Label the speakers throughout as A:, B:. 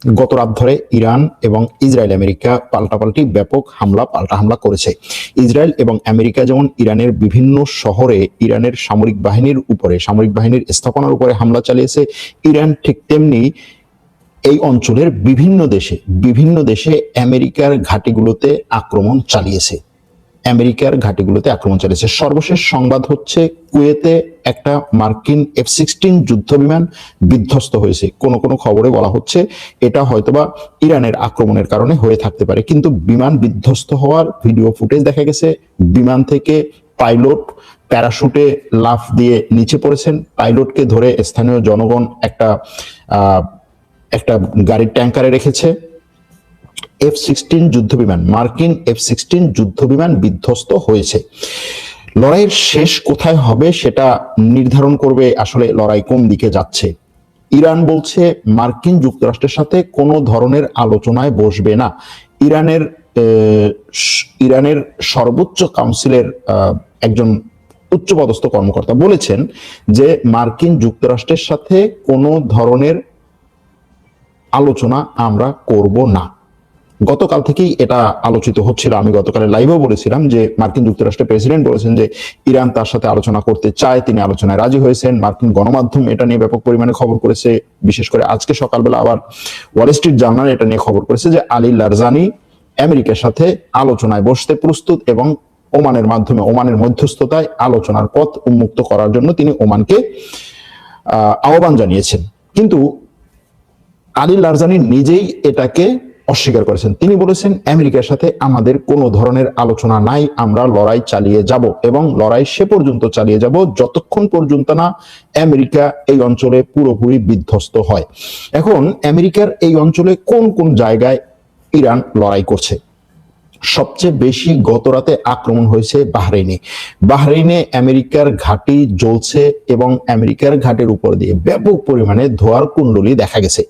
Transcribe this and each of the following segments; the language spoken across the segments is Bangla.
A: গত রাত ধরে ইরান এবং ইসরায়েল আমেরিকা পাল্টা হামলা করেছে। ইসরায়েল এবং আমেরিকা যেমন ইরানের বিভিন্ন শহরে ইরানের সামরিক বাহিনীর স্থাপনার উপরে হামলা চালিয়েছে, ইরান ঠিক তেমনি এই অঞ্চলের বিভিন্ন দেশে আমেরিকার ঘাঁটিগুলোতে আক্রমণ চালিয়েছে। সর্বশেষ সংবাদ হচ্ছে কুয়েতে একটা মার্কিন F-16 যুদ্ধ বিমান বিধ্বস্ত হয়েছে। কোন খবরে বলা হচ্ছে এটা হয়তোবা ইরানের আক্রমণের কারণে হয়ে থাকতে পারে, কিন্তু বিমান বিধ্বস্ত হওয়ার ভিডিও ফুটেজ দেখা গেছে। বিমান থেকে পাইলট প্যারাশুটে লাফ দিয়ে নিচে পড়েছেন। পাইলটকে ধরে স্থানীয় জনগণ একটা গাড়ির ট্যাঙ্কারে রেখেছে। মার্কিন F-16 যুদ্ধ বিমান বিধ্বস্ত হয়েছে। লড়াইয়ের শেষ কোথায় হবে সেটা নির্ধারণ করবে আসলে লড়াই কোন দিকে যাচ্ছে। ইরান বলছে মার্কিন যুক্তরাষ্ট্রের সাথে কোনো ধরনের আলোচনায় বসবে না। ইরানের সর্বোচ্চ কাউন্সিলের একজন উচ্চপদস্থ কর্মকর্তা বলেছেন যে মার্কিন যুক্তরাষ্ট্রের সাথে কোনো ধরনের আলোচনা আমরা করব না। গতকাল থেকেই এটা আলোচিত হচ্ছিল। আমি গতকালের লাইভেও বলেছিলাম যে মার্কিন যুক্তরাষ্ট্রের প্রেসিডেন্ট বলেছেন যে ইরান তার সাথে আলোচনা করতে চায়, তিনি আলোচনায় রাজি হয়েছেন। মার্কিন গণমাধ্যম এটা নিয়ে ব্যাপক পরিমাণে খবর করেছে। বিশেষ করে আজকে সকালবেলা আবার ওয়াল স্ট্রিট জার্নাল এটা নিয়ে খবর করেছে যে আলী লারজানি আমেরিকার সাথে আলোচনায় বসতে প্রস্তুত এবং ওমানের মধ্যস্থতায় আলোচনার পথ উন্মুক্ত করার জন্য তিনি ওমানকে আহ্বান জানিয়েছেন। কিন্তু আলী লারজানি নিজেই এটাকে অস্বীকার করেছেন। তিনি বলেছেন আমেরিকার সাথে আমাদের কোনো ধরনের আলোচনা নাই, আমরা লড়াই চালিয়ে যাব এবং লড়াই সে পর্যন্ত চালিয়ে যাব যতক্ষণ পর্যন্ত না আমেরিকা এই অঞ্চলে পুরোপুরি বিধ্বস্ত হয়। এখন আমেরিকার এই অঞ্চলে কোন কোন জায়গায় ইরান লড়াই করছে? সবচেয়ে বেশি গতরাতে আক্রমণ হয়েছে বাহরাইনে আমেরিকার ঘাঁটি জ্বলছে এবং আমেরিকার ঘাটের উপর দিয়ে ব্যাপক পরিমাণে ধোঁয়ার কুণ্ডলী দেখা গেছে।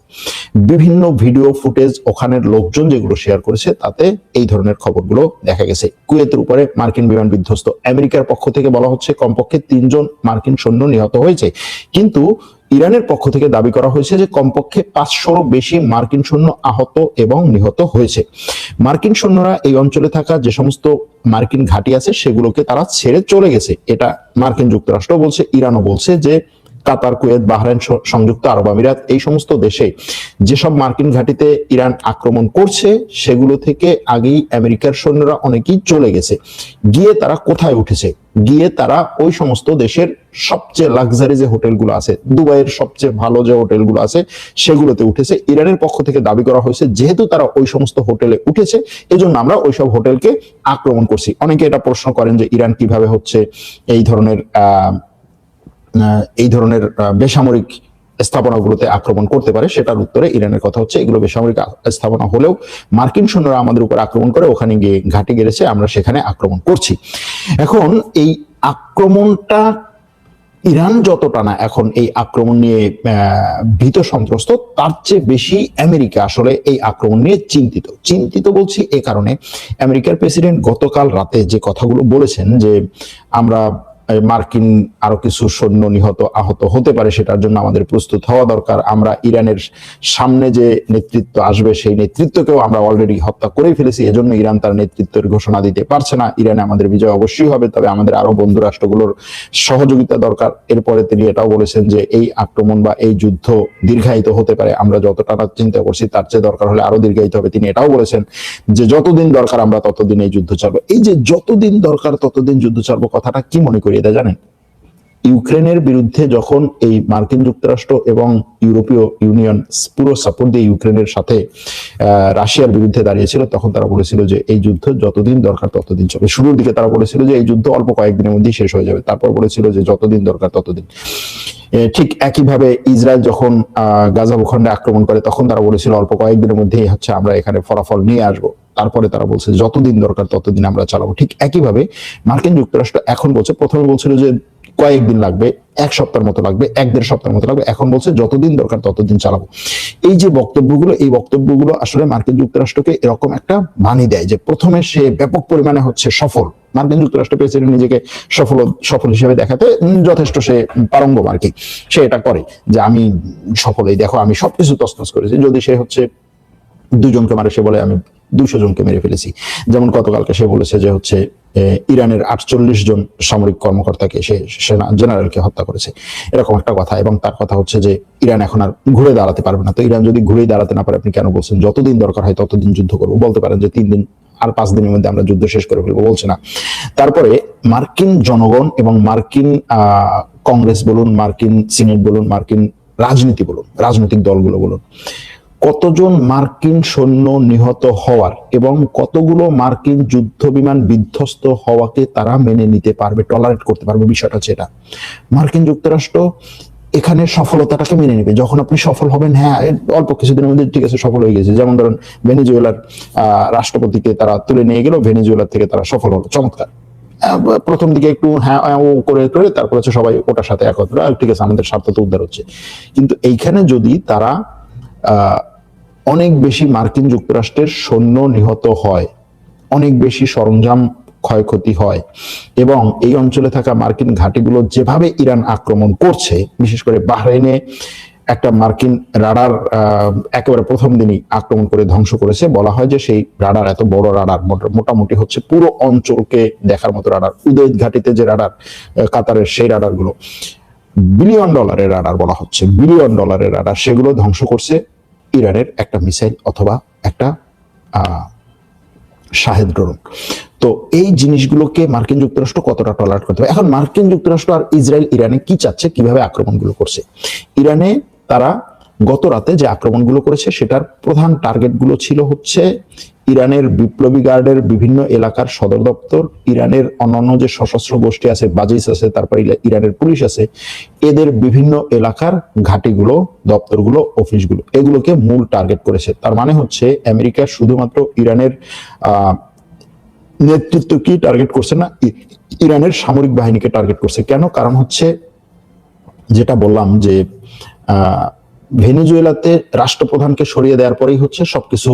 A: বিভিন্ন ভিডিও ফুটেজ ওখানের লোকজন যেগুলো শেয়ার করেছে তাতে এই ধরনের খবরগুলো দেখা গেছে। কুয়েতের উপরে মার্কিন বিমান বিধ্বস্ত। আমেরিকার পক্ষ থেকে বলা হচ্ছে কমপক্ষে 3 জন মার্কিন সৈন্য নিহত হয়েছে, কিন্তু ইরানের পক্ষ থেকে দাবি করা হয়েছে যে কমপক্ষে 500-রও বেশি মার্কিন সৈন্য আহত এবং নিহত হয়েছে। মার্কিন সৈন্যরা এই অঞ্চলে থাকা যে সমস্ত মার্কিন ঘাঁটি আছে সেগুলোকে তারা ছেড়ে চলে গেছে। এটা মার্কিন যুক্তরাষ্ট্র বলছে, ইরানও বলছে যে কাতার, কুয়েত, বাহরাইন, সংযুক্ত আরব আমিরাত এই সমস্ত দেশে যেসব মার্কিন ঘাঁটিতে ইরান আক্রমণ করছে সেগুলো থেকে আগেই আমেরিকার সৈন্যরা অনেকেই চলে গেছে। গিয়ে তারা কোথায় উঠেছে? গিয়ে তারা ওই সমস্ত দেশের সবচেয়ে লাক্সারি যে হোটেলগুলো আছে, দুবাইয়ের সবচেয়ে ভালো যে হোটেলগুলো আছে সেগুলোতে উঠেছে। ইরানের পক্ষ থেকে দাবি করা হয়েছে যেহেতু তারা ওই সমস্ত হোটেলে উঠেছে এজন্য আমরা ওইসব হোটেলকে আক্রমণ করছি। অনেকে এটা প্রশ্ন করেন যে ইরান কিভাবে হচ্ছে এই ধরনের বেসামরিক স্থাপনাগুলোতে আক্রমণ করতে পারে। সেটার উত্তরে ইরানের কথা হচ্ছে এগুলো বেসামরিক স্থাপনা হলেও মার্কিন সৈন্যরা আমাদের উপর আক্রমণ করে ওখানে গিয়ে ঘাঁটি গেড়েছে, আমরা সেখানে আক্রমণ করছি। এখন এই আক্রমণটা ইরান যতটা না এখন এই আক্রমণ নিয়ে ভীত সন্ত্রস্ত, তার চেয়ে বেশি আমেরিকা আসলে এই আক্রমণ নিয়ে চিন্তিত বলছি এ কারণে আমেরিকার প্রেসিডেন্ট গতকাল রাতে যে কথাগুলো বলেছেন যে আমরা মার্কিন আরো কিছু সৈন্য আহত হতে পারে, সেটার জন্য আমাদের প্রস্তুত হওয়া দরকার। আমরা ইরানের সামনে যে নেতৃত্ব আসবে সেই নেতৃত্বকেও আমরা অলরেডি হত্যা করেই ফেলেছি, এজন্য ইরান তার নেতৃত্বের ঘোষণা দিতে পারছে না। ইরানে আমাদের বিজয় অবশ্যই হবে, তবে আমাদের আরো বন্ধু রাষ্ট্রগুলোর সহযোগিতা দরকার। এরপরে তিনি এটাও বলেছেন যে এই আক্রমণ বা এই যুদ্ধ দীর্ঘায়িত হতে পারে, আমরা যতটা চিন্তা করছি তার চেয়ে দরকার হলে আরো দীর্ঘায়িত হবে। তিনি এটাও বলেছেন যে যতদিন দরকার আমরা ততদিন এই যুদ্ধ চালাবো। এই যে যতদিন দরকার ততদিন যুদ্ধ চালাবো কথাটা কি মনে করি এটা জানেন? ইউক্রেনের বিরুদ্ধে যখন এই মার্কিন যুক্তরাষ্ট্র এবং ইউরোপীয় ইউনিয়ন পুরো সাপোর্ট দিয়ে ইউক্রেনের সাথে রাশিয়ার বিরুদ্ধে দাঁড়িয়েছিল, তখন তারা বলেছিল যে এই যুদ্ধ যতদিন দরকার ততদিন চলবে। শুরুর দিকে তারা বলেছিল যে এই যুদ্ধ অল্প কয়েকদিনের মধ্যেই শেষ হয়ে যাবে, তারপর বলেছিল যে যতদিন দরকার ততদিন। ঠিক একইভাবে ইসরায়েল যখন গাজা ভূখণ্ডে আক্রমণ করে তখন তারা বলেছিল অল্প কয়েকদিনের মধ্যেই হচ্ছে আমরা এখানে ফলাফল নিয়ে আসবো। তারপরে তারা বলছে যতদিন দরকার ততদিন আমরা চালাবো। ঠিক একইভাবে মার্কিন যুক্তরাষ্ট্র এখন বলছে, প্রথমে বলছিল যে কয়েকদিন লাগবে, এক সপ্তাহের মতো লাগবে, এক দেড় সপ্তাহের মতো লাগবে, এখন বলছে যতদিন দরকার ততদিন চালাবো। এই যে বক্তব্যগুলো, এই বক্তব্যগুলো আসলে মার্কিন যুক্তরাষ্ট্রকে এরকম একটা বাণী দেয় যে প্রথমে সে ব্যাপক পরিমাণে হচ্ছে সফল, মার্কিন যুক্তরাষ্ট্র প্রেসিডেন্ট নিজেকে সফল হিসেবে দেখাতে যথেষ্ট সে পারঙ্গম আর কি, সে এটা করে যে আমি সফল, এই দেখো আমি সবকিছু তছনছ করেছি। যদি সে হচ্ছে 2 জনকে মারে, সে বলে আমি 200 জনকে মেরে ফেলেছি। যেমন গতকালকে সে বলেছে যে হচ্ছে ইরানের 48 জন সামরিক কর্মকর্তাকে সে সেনা জেনারেলকে হত্যা করেছে, এরকম একটা কথা। এবং তার কথা হচ্ছে যে ইরান এখন আর ঘুরে দাঁড়াতে পারবে না। তো ইরান যদি ঘুরে দাঁড়াতে না পারে, আপনি কেন বলছেন যতদিন দরকার হয় ততদিন যুদ্ধ করবো? বলতে পারেন যে 3 দিন আর 5 দিনের মধ্যে আমরা যুদ্ধ শেষ করে ফেলবো, বলছে না। তারপরে মার্কিন জনগণ এবং মার্কিন কংগ্রেস বলুন, মার্কিন সিনেট বলুন, মার্কিন রাজনীতি বলুন, রাজনৈতিক দলগুলো বলুন, কতজন মার্কিন সৈন্য নিহত হওয়ার এবং কতগুলো মার্কিন যুদ্ধ বিমান বিধ্বস্ত হওয়াকে তারা মেনে নিতে পারবে, টলারেট করতে পারবে? বিষয়টা হচ্ছে এটা। মার্কিন যুক্তরাষ্ট্র এখানে সফলতাটাকে মেনে নেবে। যখন আপনি সফল হবেন, হ্যাঁ অল্প কিছুদিনের মধ্যে ঠিক আছে সফল হয়ে গেছে, যেমন ধরেন ভেনেজুয়েলার রাষ্ট্রপতিকে তারা তুলে নিয়ে গেল, ভেনেজুয়েলার থেকে তারা সফল হলো, চমৎকার। প্রথম দিকে একটু হ্যাঁ করে করে তারপর হচ্ছে সবাই ওটার সাথে একত্র, ঠিক আছে আমাদের স্বার্থ তো উদ্ধার হচ্ছে। কিন্তু এইখানে যদি তারা অনেক বেশি মার্কিন যুক্তরাষ্ট্রের সৈন্য নিহত হয়, অনেক বেশি সরঞ্জাম ক্ষয়ক্ষতি হয়, এবং এই অঞ্চলে থাকা মার্কিন ঘাঁটিগুলো যেভাবে ইরান আক্রমণ করছে, বিশেষ করে বাহরাইনে একটা মার্কিন রাডার একেবারে প্রথম দিনই আক্রমণ করে ধ্বংস করেছে। বলা হয় যে সেই রাডার এত বড় রাডার, মোটামুটি হচ্ছে পুরো অঞ্চলকে দেখার মতো রাডার। উদয়িত ঘাটিতে যে রাডার কাতারের, সেই রাডার গুলো $1 বিলিয়ন রাডার বলা হচ্ছে, $1 বিলিয়ন রাডার, সেগুলো ধ্বংস করছে ইরানের একটা মিসাইল অথবা একটা শাহেদ ড্রোন। তো এই জিনিসগুলোকে মার্কিন যুক্তরাষ্ট্র কতটা টলারেট করতে হবে? এখন মার্কিন যুক্তরাষ্ট্র আর ইসরায়েল ইরানে কি চাচ্ছে, কিভাবে আক্রমণগুলো করছে? ইরানে তারা গত রাতে যে আক্রমণগুলো করেছে সেটার প্রধান টার্গেটগুলো ছিল হচ্ছে ইরানের বিপ্লবী গার্ডের বিভিন্ন এলাকার সদর দপ্তর, ইরানের অন্যান্য যে সশস্ত্র গোষ্ঠী আছে, বাজিস আছে, তারপরে ইরানের পুলিশ আছে, এদের বিভিন্ন এলাকার ঘাঁটিগুলো, দপ্তরগুলো, অফিসগুলো, এগুলোকে মূল টার্গেট করেছে। তার মানে হচ্ছে আমেরিকা শুধুমাত্র ইরানের নেতৃত্ব কি টার্গেট করছে না, ইরানের সামরিক বাহিনীকে টার্গেট করছে। কেন? কারণ হচ্ছে যেটা বললাম যে ভেনেজুয়েলাতে রাষ্ট্রপ্রধানকে সরিয়ে দেওয়ার পরেই হচ্ছে সবকিছু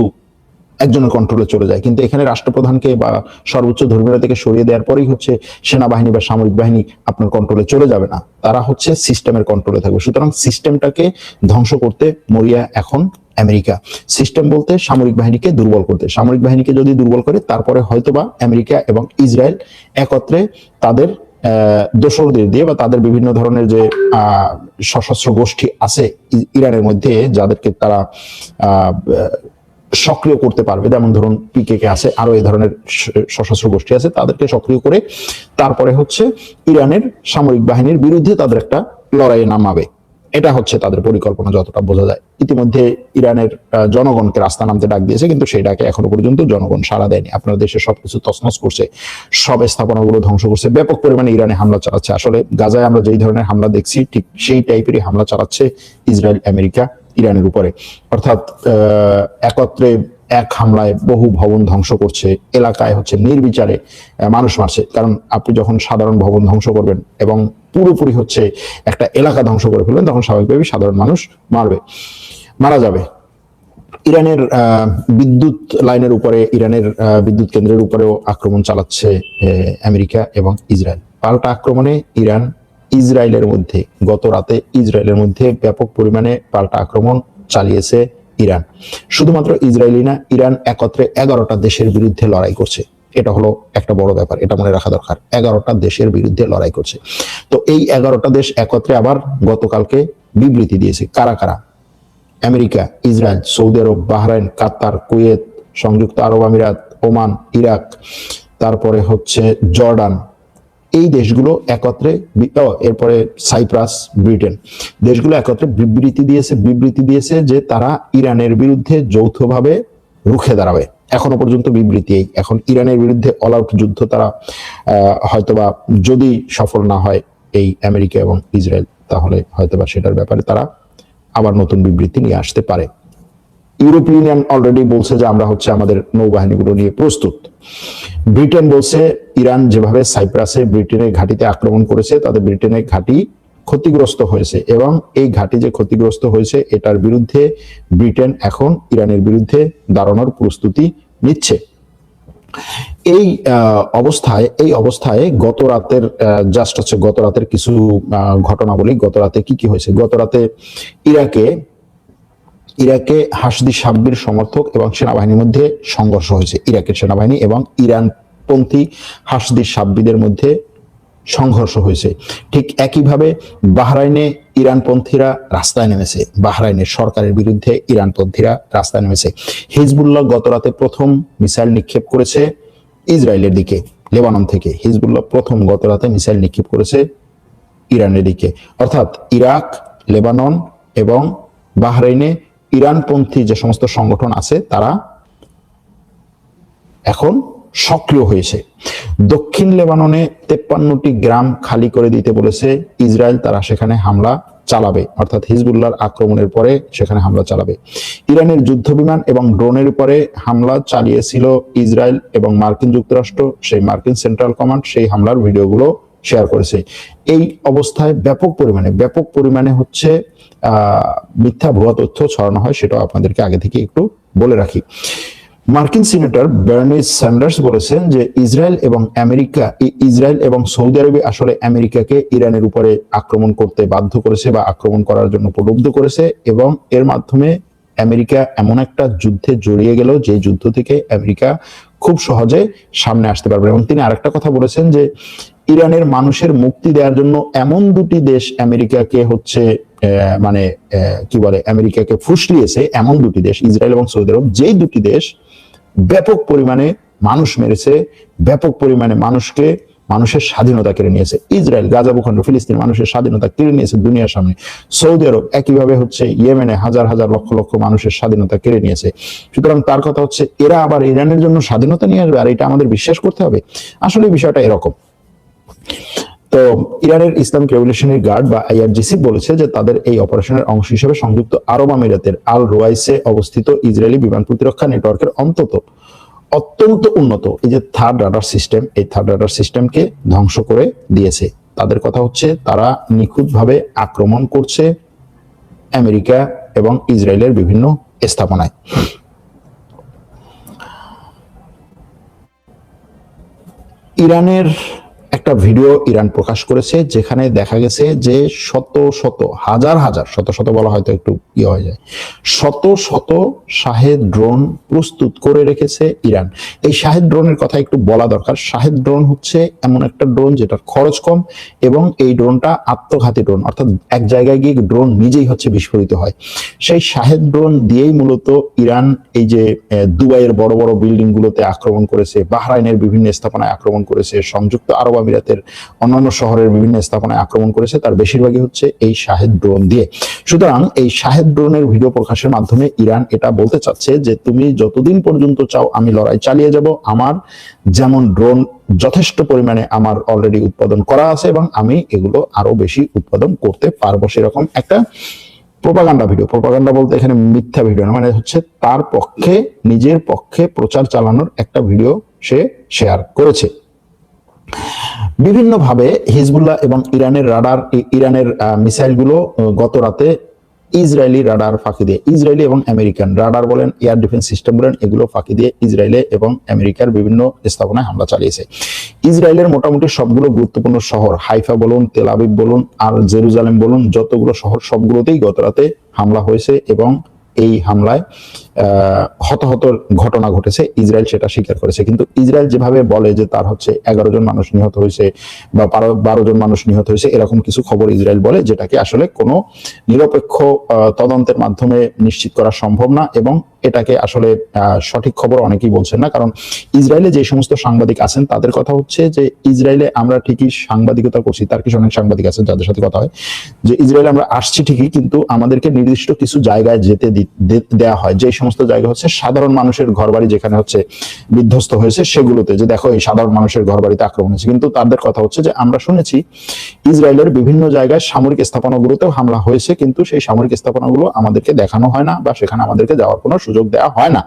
A: একজনের কন্ট্রোলে চলে যায়, কিন্তু এখানে রাষ্ট্রপ্রধানকে বা সর্বোচ্চ ধর্মীয় থেকে সরিয়ে দেওয়ার পরেই হচ্ছে সেনাবাহিনী বা সামরিক বাহিনী আপনার কন্ট্রোলে চলে যাবে না, তারা হচ্ছে সিস্টেমের কন্ট্রোলে থাকবে। সুতরাং সিস্টেমটাকে ধ্বংস করতে মরিয়া এখন আমেরিকা। সিস্টেম বলতে সামরিক বাহিনীকে দুর্বল করতে, সামরিক বাহিনীকে যদি দুর্বল করে তারপরে হয়তোবা আমেরিকা এবং ইসরায়েল একত্রে তাদের দোসরদের দিয়ে বা তাদের বিভিন্ন ধরনের যে সশস্ত্র গোষ্ঠী আছে ইরানের মধ্যে, যাদেরকে তারা সক্রিয় করতে পারবে, যেমন ধরুন পিকেকে আছে, আরো এই ধরনের সশস্ত্র গোষ্ঠী আছে, তাদেরকে সক্রিয় করে তারপরে হচ্ছে ইরানের সামরিক বাহিনীর বিরুদ্ধে তাদের একটা লড়াইয়ে নামাবে। এটা হচ্ছে তাদের পরিকল্পনা, যতটা বোঝা যায়। ইতিমধ্যে ইরানের জনগণকে রাস্তা নামতে ডাক দিয়েছে, কিন্তু সেই ডাকে এখনো পর্যন্ত জনগণ সাড়া দেয়নি। আপনার দেশে সবকিছু তছনছ করছে, সব স্থাপনাগুলো ধ্বংস করছে, ব্যাপক পরিমাণে ইরানে হামলা চালাচ্ছে। আসলে গাজায় আমরা যেই ধরনের হামলা দেখছি, ঠিক সেই টাইপেরই হামলা চালাচ্ছে ইসরায়েল, আমেরিকা ইরানের উপরে। অর্থাৎ একত্রে এক হামলায় বহু ভবন ধ্বংস করছে, এলাকায় হচ্ছে নির্বিচারে মানুষ মারছে। কারণ আপনি যখন সাধারণ ভবন ধ্বংস করবেন এবং পুরোপুরি হচ্ছে একটা এলাকা ধ্বংস করে ফেলবেন, তখন স্বাভাবিকভাবে সাধারণ মানুষ মারা যাবে। ইরানের বিদ্যুৎ লাইনের উপরে, ইরানের বিদ্যুৎ কেন্দ্রের উপরেও আক্রমণ চালাচ্ছে আমেরিকা এবং ইসরায়েল। পাল্টা আক্রমণে ইরান ইসরায়েলের মধ্যে, গত রাতে ইসরায়েলের মধ্যে ব্যাপক পরিমাণে পাল্টা আক্রমণ চালিয়েছে ইরান। শুধুমাত্র ইসরায়েলি না, ইরান একত্রে 11টা দেশের বিরুদ্ধে লড়াই করছে। এটা হলো একটা বড় ব্যাপার, এটা মনে রাখা দরকার। 11টা দেশের বিরুদ্ধে লড়াই করছে। তো এই 11টা দেশ একত্রে আবার গতকালকে বিবৃতি দিয়েছে। কারা কারা? আমেরিকা, ইসরায়েল, সৌদি আরব, বাহরাইন, কাতার, কুয়েত, সংযুক্ত আরব আমিরাত, ওমান, ইরাক, তারপরে হচ্ছে জর্ডান, এই দেশগুলো একত্রে, এরপরে সাইপ্রাস, ব্রিটেন, দেশগুলো একত্রে বিবৃতি দিয়েছে যে তারা ইরানের বিরুদ্ধে যৌথভাবে রুখে দাঁড়াবে। এখনো পর্যন্ত বিবৃতি এই। এখন ইরানের বিরুদ্ধে অল আউট যুদ্ধ তারা হয়তোবা, যদি সফল না হয় এই আমেরিকা এবং ইসরায়েল, তাহলে হয়তোবা সেটার ব্যাপারে তারা আবার নতুন বিবৃতি নিয়ে আসতে পারে। ইউরোপিয়ান ইউনিয়ন অলরেডি বলছে যে আমরা হচ্ছে আমাদের নৌবাহিনীগুলো নিয়ে প্রস্তুত। ব্রিটেন বলছে ইরান যেভাবে সাইপ্রাসে ব্রিটেনের ঘাঁটিতে আক্রমণ করেছে, তাদের ব্রিটেনের ঘাঁটি ক্ষতিগ্রস্ত হয়েছে, এবং এই ঘাঁটি যে ক্ষতিগ্রস্ত হয়েছে এটার বিরুদ্ধে ব্রিটেন এখন ইরানের বিরুদ্ধে দাঁড়ানোর প্রস্তুতি নিচ্ছে। এই অবস্থায় গত রাতের গত রাতের কিছু ঘটনা বলি। গত রাতে কি কি হয়েছে? গত রাতে ইরাকে হাসদি সাব্বির সমর্থক এবং সেনাবাহিনীর মধ্যে সংঘর্ষ হয়েছে। ইরাকের সেনাবাহিনী এবং ইরানপন্থী হাসদি সাব্বিদের মধ্যে সংঘর্ষ হয়েছে। ঠিক একইভাবে বাহরাইনে ইরানপন্থীরা রাস্তায় নেমেছে, বাহরাইনের সরকারের বিরুদ্ধে ইরানপন্থীরা রাস্তায় নেমেছে। হিজবুল্লাহ গত রাতে প্রথম মিসাইল নিক্ষেপ করেছে ইসরায়েলের দিকে, লেবানন থেকে। হিজবুল্লাহ প্রথম গত রাতে মিসাইল নিক্ষেপ করেছে ইরানের দিকে। অর্থাৎ ইরাক, লেবানন এবং বাহরাইনে ইরানপন্থী যে সমস্ত সংগঠন আছে তারা এখন সক্রিয় হয়েছে। দক্ষিণ লেবাননে 53টি গ্রাম খালি করে দিতে বলেছে ইসরায়েল, তারা সেখানে হামলা চালাবে, অর্থাৎ হিজবুল্লাহর আক্রমণের পরে সেখানে হামলা চালাবে। ইরানের যুদ্ধবিমান এবং ড্রোনের উপরে হামলা চালিয়েছিল ইসরায়েল এবং মার্কিন যুক্তরাষ্ট্র, সেই মার্কিন সেন্ট্রাল কমান্ড সেই হামলার ভিডিওগুলো শেয়ার করেছে। এই অবস্থায় ব্যাপক পরিমাণে হচ্ছে মিথ্যা ভুয়া তথ্য ছড়ানো হয়, সেটাও আপনাদেরকে আগে থেকে একটু বলে রাখি। মার্কিন সিনেটর বার্নি স্যান্ডার্স বলেছেন যে ইসরায়েল এবং সৌদি আরবে আসলে আমেরিকাকে ইরানের উপরে আক্রমণ করতে বাধ্য করেছে বা আক্রমণ করার জন্য প্রলুব্ধ করেছে, এবং এর মাধ্যমে আমেরিকা এমন একটা যুদ্ধে জড়িয়ে গেল যে যুদ্ধ থেকে আমেরিকা খুব সহজে সামনে আসতে পারবে। এবং তিনি আরেকটা কথা বলেছেন যে ইরানের মানুষের মুক্তি দেওয়ার জন্য এমন দুটি দেশ আমেরিকাকে হচ্ছে আমেরিকাকে ফুসলিয়েছে, এমন দুটি দেশ ইসরায়েল এবং সৌদি আরব, যেই দুটি দেশ ব্যাপক পরিমাণে মানুষ মেরেছে, ব্যাপক পরিমাণে মানুষের স্বাধীনতা কেড়ে নিয়েছে। ইসরায়েল গাজা ভূখণ্ড ফিলিস্তিন মানুষের স্বাধীনতা কেড়ে নিয়েছে দুনিয়ার সামনে। সৌদি আরব একইভাবে হচ্ছে ইয়েমেনে হাজার হাজার লক্ষ লক্ষ মানুষের স্বাধীনতা কেড়ে নিয়েছে। সুতরাং তার কথা হচ্ছে এরা আবার ইরানের জন্য স্বাধীনতা নিয়ে আসবে, আর এটা আমাদের বিশ্বাস করতে হবে? আসলে বিষয়টা এরকম। তো ইরানের ইসলামিক রেভলিউশনারি গার্ড বা আইআরজিসি বলেছে যে তাদের এই অপারেশনের অংশ হিসেবে সংযুক্ত আরব আমিরাতের আল রোয়াইসে অবস্থিত ইসরায়েলি বিমান প্রতিরক্ষা নেটওয়ার্কের অত্যন্ত উন্নত এই যে থার্ড রাডার সিস্টেম, এই থার্ড রাডার সিস্টেমকে ধ্বংস করে দিয়েছে। তাদের কথা হচ্ছে তারা নিখুঁতভাবে আক্রমণ করছে আমেরিকা এবং ইসরায়েলের বিভিন্ন স্থাপনায়। ইরানের একটা ভিডিও ইরান প্রকাশ করেছে যেখানে দেখা গেছে যে শত বলা হয়তো একটু হয়ে যায়, শত শাহেদ ড্রোন প্রস্তুত করে রেখেছে ইরান। এই শাহেদ ড্রোনের কথা একটু বলা দরকার। শাহেদ ড্রোন হচ্ছে এমন একটা ড্রোন যেটার খরচ কম এবং এই ড্রোনটা আত্মঘাতী ড্রোন, অর্থাৎ এক জায়গায় গিয়ে ড্রোন নিজেই হচ্ছে বিস্ফোরিত হয়। সেই শাহেদ ড্রোন দিয়েই মূলত ইরান এই যে দুবাইয়ের বড় বড় বিল্ডিং গুলোতে আক্রমণ করেছে, বাহরাইনের বিভিন্ন স্থাপনায় আক্রমণ করেছে, সংযুক্ত আরব আমিরাতের অন্যান্য শহরের বিভিন্ন স্থাপনায় আক্রমণ করেছে, তার বেশিরভাগই হচ্ছে এই শাহেদ ড্রোন দিয়ে। সুতরাং এই শাহেদ ড্রোনের ভিডিও প্রকাশের মাধ্যমে ইরান এটা বলতে চাচ্ছে যে তুমি যতদিন পর্যন্ত চাও আমি লড়াই চালিয়ে যাব, আমার যেমন ড্রোন যথেষ্ট পরিমাণে আমার অলরেডি উৎপাদন করা আছে এবং আমি এগুলো আরো বেশি উৎপাদন করতে পারবো। সেরকম একটা প্রোপাগান্ডা বলতে এখানে মিথ্যা ভিডিও না, মানে হচ্ছে তার পক্ষে নিজের পক্ষে প্রচার চালানোর একটা ভিডিও সে শেয়ার করেছে। বিভিন্নভাবে হিজবুল্লাহ এবং ইরানের মিসাইলগুলো গত রাতে ইসরায়েলি রাডার ফাঁকি দিয়ে, ইসরায়েলি এবং আমেরিকান রাডার বলেন, এয়ার ডিফেন্স সিস্টেম বলেন, এগুলো ফাঁকি দিয়ে ইসরায়েলে এবং আমেরিকার বিভিন্ন স্থাপনায় হামলা চালিয়েছে। ইসরায়েলের মোটামুটি সবগুলো গুরুত্বপূর্ণ শহর, হাইফা বলুন, তেল আবিব বলুন আর জেরুজালেম বলুন, যতগুলো শহর সবগুলোতেই গত রাতে হামলা হয়েছে এবং এই হামলায় হতাহতর ঘটনা ঘটেছে। ইসরায়েল সেটা স্বীকার করেছে, কিন্তু ইসরায়েল যেভাবে বলে যে তার হচ্ছে 11 জন মানুষ নিহত হয়েছে বা 12 জন মানুষ নিহত হয়েছে, এরকম কিছু খবর ইসরায়েল বলে, যেটাকে আসলে কোনো নিরপেক্ষ তদন্তের মাধ্যমে নিশ্চিত করা সম্ভব না এবং এটাকে আসলে সঠিক খবর অনেকেই বলছেন না। কারণ ইসরায়েলে যে সমস্ত সাংবাদিক আছেন তাদের কথা হচ্ছে যে ইসরায়েলে আমরা ঠিকই সাংবাদিকতা করছি, তার কিছু অনেক সাংবাদিক আছেন যাদের সাথে কথা হয় যে ইসরায়েলে আমরা আসছি ঠিকই, কিন্তু আমাদেরকে নির্দিষ্ট কিছু জায়গায় যেতে দেওয়া হয়, যে সমস্ত জায়গা হচ্ছে সাধারণ মানুষের ঘরবাড়ি যেখানে হচ্ছে বিধ্বস্ত হয়েছে সেগুলোতে, যে দেখো এই সাধারণ মানুষের ঘরবাড়িতে আক্রমণ হয়েছে। কিন্তু তাদের কথা হচ্ছে যে আমরা শুনেছি ইসরায়েলের বিভিন্ন জায়গায় সামরিক স্থাপনাগুলোতেও হামলা হয়েছে, কিন্তু সেই সামরিক স্থাপনাগুলো আমাদেরকে দেখানো হয় না বা সেখানে আমাদেরকে যাওয়ার কোনো সুযোগ দেওয়া হয় না।